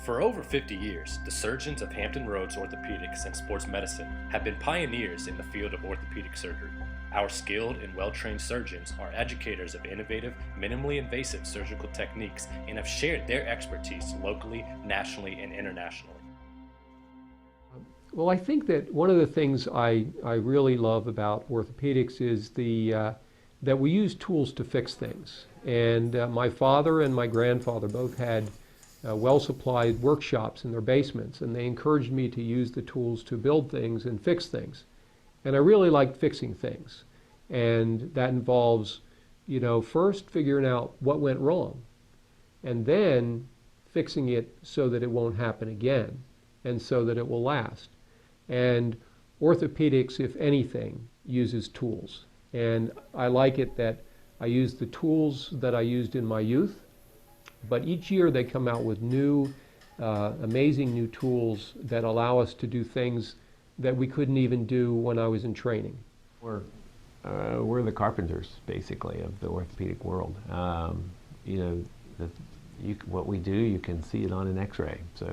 For over 50 years, the surgeons of Hampton Roads Orthopaedics and Sports Medicine have been pioneers in the field of orthopedic surgery. Our skilled and well-trained surgeons are educators of innovative, minimally invasive surgical techniques and have shared their expertise locally, nationally, and internationally. Well, I think that one of the things I really love about orthopedics is that we use tools to fix things. And my father and my grandfather both had well-supplied workshops in their basements, and they encouraged me to use the tools to build things and fix things. And I really liked fixing things. And that involves, first figuring out what went wrong, and then fixing it so that it won't happen again, and so that it will last. And orthopedics, if anything, uses tools. And I like it that I use the tools that I used in my youth, but each year they come out with new, amazing new tools that allow us to do things that we couldn't even do when I was in training. We're the carpenters, basically, of the orthopedic world. What we do, you can see it on an X-ray. So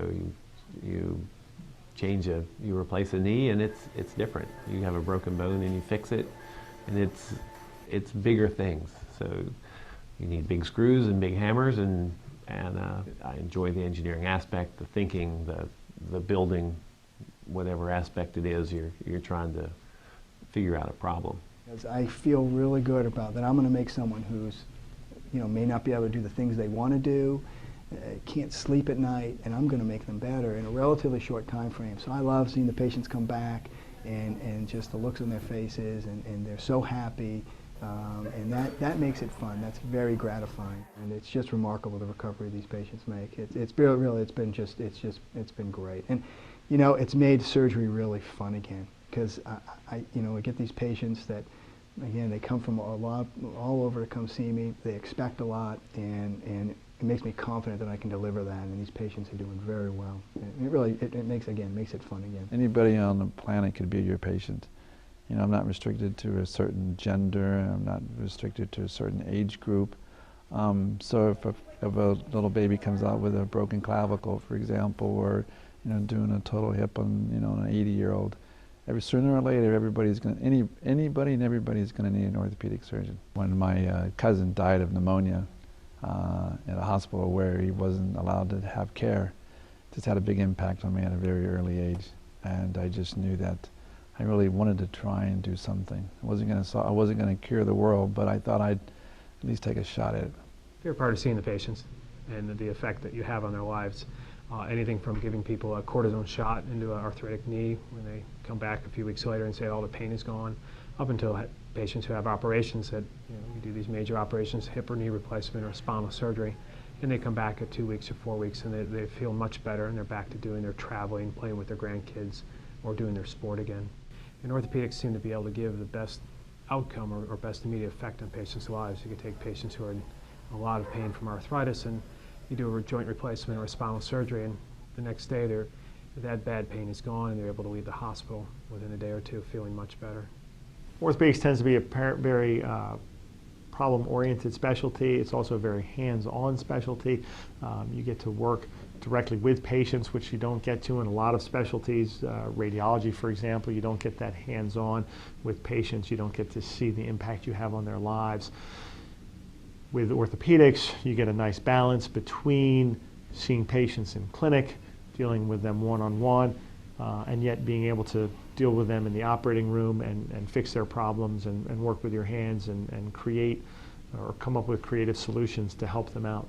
you replace a knee, and it's different. You have a broken bone, and you fix it, and it's bigger things. So you need big screws and big hammers, and I enjoy the engineering aspect, the thinking, the building, whatever aspect it is you're trying to figure out a problem. I feel really good about that. I'm going to make someone who's, may not be able to do the things they want to do, can't sleep at night, and I'm going to make them better in a relatively short time frame. So I love seeing the patients come back and just the looks on their faces, and they're so happy. And that makes it fun. That's very gratifying, and it's just remarkable the recovery these patients make. It's been great, and it's made surgery really fun again, because I get these patients that, again, they come from all over to come see me. They expect a lot, and it makes me confident that I can deliver that, and these patients are doing very well. And it makes it fun again. Anybody on the planet could be your patient. I'm not restricted to a certain gender. I'm not restricted to a certain age group. So if a little baby comes out with a broken clavicle, for example, or doing a total hip on an 80-year-old, sooner or later anybody and everybody's going to need an orthopedic surgeon. When my cousin died of pneumonia at a hospital where he wasn't allowed to have care, it just had a big impact on me at a very early age, and I just knew that I really wanted to try and do something. I wasn't going to cure the world, but I thought I'd at least take a shot at it. Favorite part of seeing the patients and the effect that you have on their lives. Anything from giving people a cortisone shot into an arthritic knee when they come back a few weeks later and say all the pain is gone, up until patients who have operations that, we do these major operations, hip or knee replacement or spinal surgery, and they come back at 2 weeks or 4 weeks, and they feel much better, and they're back to doing their traveling, playing with their grandkids, or doing their sport again. And orthopedics seem to be able to give the best outcome or best immediate effect on patients' lives. You can take patients who are in a lot of pain from arthritis, and you do a joint replacement or a spinal surgery, and the next day that bad pain is gone, and they're able to leave the hospital within a day or two feeling much better. Orthopedics tends to be a very problem-oriented specialty. It's also a very hands-on specialty. You get to work directly with patients, which you don't get to in a lot of specialties. Radiology, for example, you don't get that hands-on with patients. You don't get to see the impact you have on their lives. With orthopedics, you get a nice balance between seeing patients in clinic, dealing with them one-on-one, and yet being able to deal with them in the operating room and fix their problems and work with your hands and create or come up with creative solutions to help them out.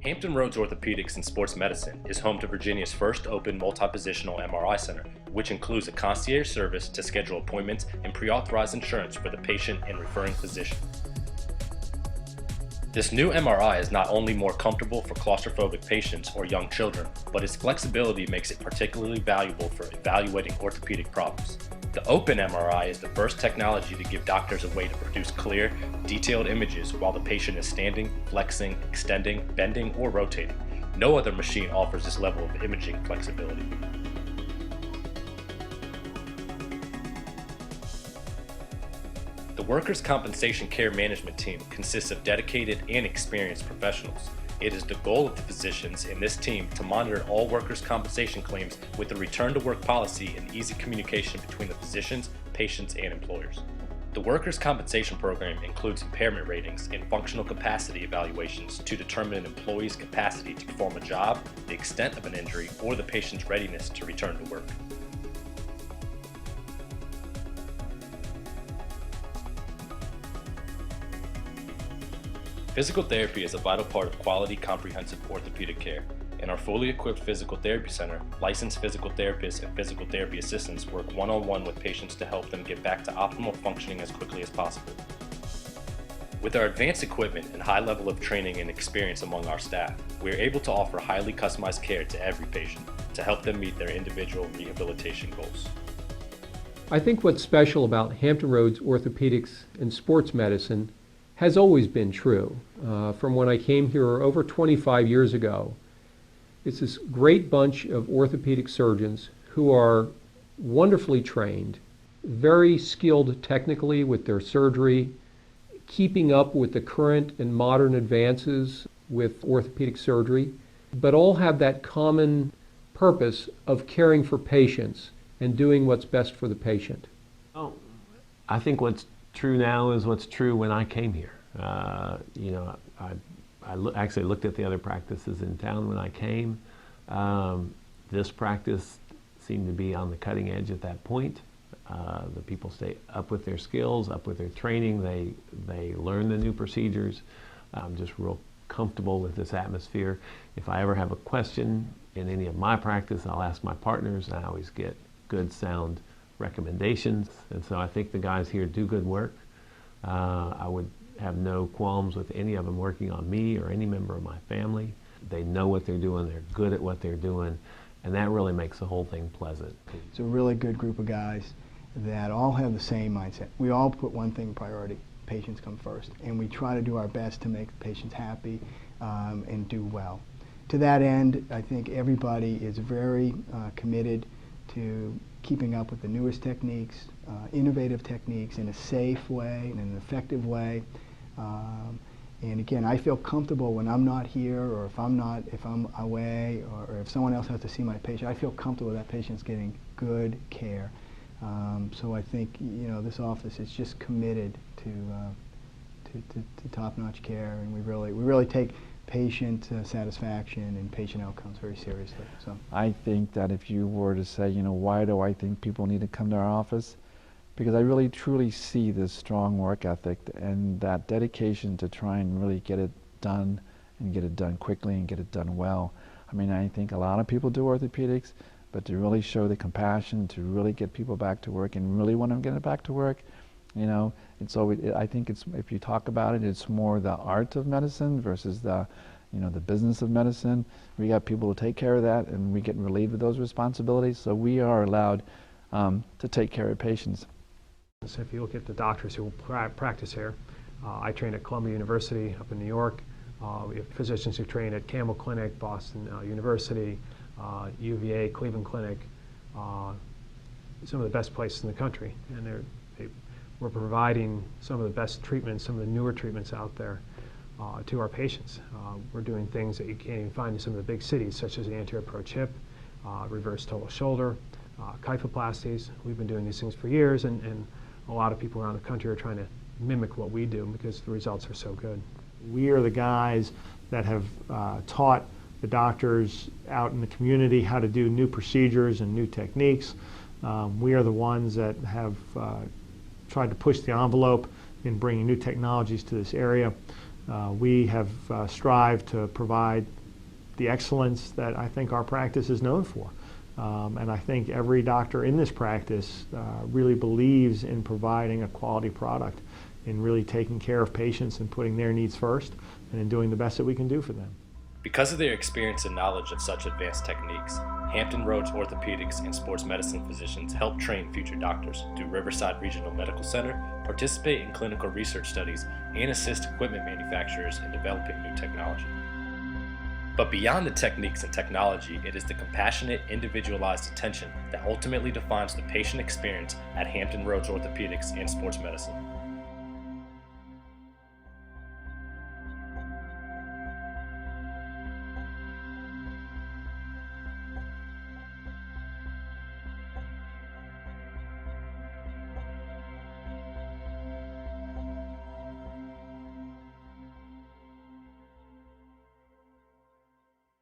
Hampton Roads Orthopaedics and Sports Medicine is home to Virginia's first open multi-positional MRI center, which includes a concierge service to schedule appointments and pre-authorize insurance for the patient and referring physician. This new MRI is not only more comfortable for claustrophobic patients or young children, but its flexibility makes it particularly valuable for evaluating orthopedic problems. The open MRI is the first technology to give doctors a way to produce clear, detailed images while the patient is standing, flexing, extending, bending, or rotating. No other machine offers this level of imaging flexibility. The Workers' Compensation Care Management Team consists of dedicated and experienced professionals. It is the goal of the physicians in this team to monitor all workers' compensation claims with a return-to-work policy and easy communication between the physicians, patients, and employers. The Workers' Compensation Program includes impairment ratings and functional capacity evaluations to determine an employee's capacity to perform a job, the extent of an injury, or the patient's readiness to return to work. Physical therapy is a vital part of quality, comprehensive orthopedic care. In our fully equipped physical therapy center, licensed physical therapists and physical therapy assistants work one-on-one with patients to help them get back to optimal functioning as quickly as possible. With our advanced equipment and high level of training and experience among our staff, we are able to offer highly customized care to every patient to help them meet their individual rehabilitation goals. I think what's special about Hampton Roads Orthopaedics and Sports Medicine has always been true. From when I came here over 25 years ago, it's this great bunch of orthopedic surgeons who are wonderfully trained, very skilled technically with their surgery, keeping up with the current and modern advances with orthopedic surgery, but all have that common purpose of caring for patients and doing what's best for the patient. Oh, I think what's true now is what's true when I came here. I actually looked at the other practices in town when I came. This practice seemed to be on the cutting edge at that point. The people stay up with their skills, up with their training. They learn the new procedures. I'm just real comfortable with this atmosphere. If I ever have a question in any of my practice, I'll ask my partners. I always get good, sound recommendations. And so I think the guys here do good work. I would have no qualms with any of them working on me or any member of my family. They know what they're doing, they're good at what they're doing, and that really makes the whole thing pleasant. It's a really good group of guys that all have the same mindset. We all put one thing priority: patients come first, and we try to do our best to make patients happy and do well. To that end, I think everybody is very committed to keeping up with the newest techniques, innovative techniques in a safe way, in an effective way. And again, I feel comfortable when I'm not here, or if I'm away, or if someone else has to see my patient, I feel comfortable that patient's getting good care. So I think this office is just committed to top-notch care, and we really take patient satisfaction and patient outcomes very seriously. So I think that if you were to say, why do I think people need to come to our office? Because I really truly see this strong work ethic and that dedication to try and really get it done and get it done quickly and get it done well. I mean, I think a lot of people do orthopedics, but to really show the compassion to really get people back to work and really want them to get back to work, it's always, I think it's, if you talk about it, it's more the art of medicine versus the business of medicine. We got people to take care of that, and we get relieved of those responsibilities, so we are allowed to take care of patients. So if you look at the doctors who practice here, I trained at Columbia University up in New York. We have physicians who train at Campbell Clinic, Boston University, UVA, Cleveland Clinic, some of the best places in the country. And we're providing some of the best treatments, some of the newer treatments out there to our patients. We're doing things that you can't even find in some of the big cities, such as the anterior approach hip, reverse total shoulder, kyphoplasties. We've been doing these things for years, and a lot of people around the country are trying to mimic what we do because the results are so good. We are the guys that have taught the doctors out in the community how to do new procedures and new techniques. We are the ones that have tried to push the envelope in bringing new technologies to this area. We have strived to provide the excellence that I think our practice is known for. And I think every doctor in this practice really believes in providing a quality product, in really taking care of patients and putting their needs first, and in doing the best that we can do for them. Because of their experience and knowledge of such advanced techniques, Hampton Roads Orthopaedics and Sports Medicine physicians help train future doctors through Riverside Regional Medical Center, participate in clinical research studies, and assist equipment manufacturers in developing new technology. But beyond the techniques and technology, it is the compassionate, individualized attention that ultimately defines the patient experience at Hampton Roads Orthopaedics and Sports Medicine.